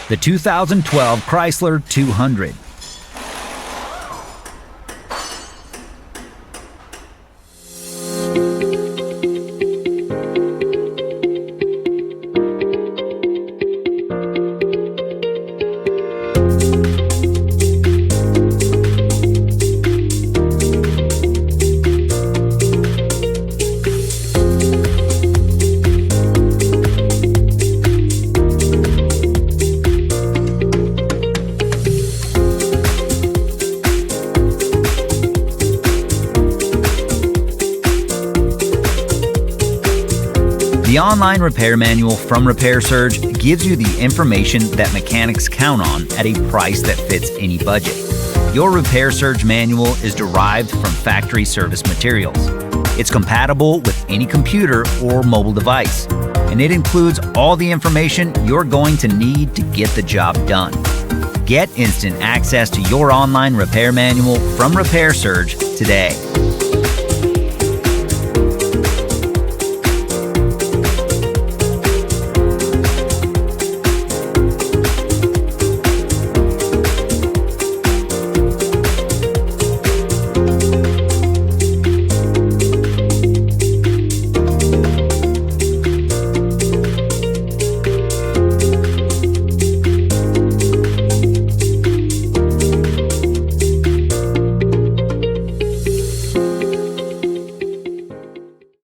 the 2012 Chrysler 200. The online repair manual from Repair Surge gives you the information that mechanics count on at a price that fits any budget. Your Repair Surge manual is derived from factory service materials. It's compatible with any computer or mobile device, and it includes all the information you're going to need to get the job done. Get instant access to your online repair manual from Repair Surge today.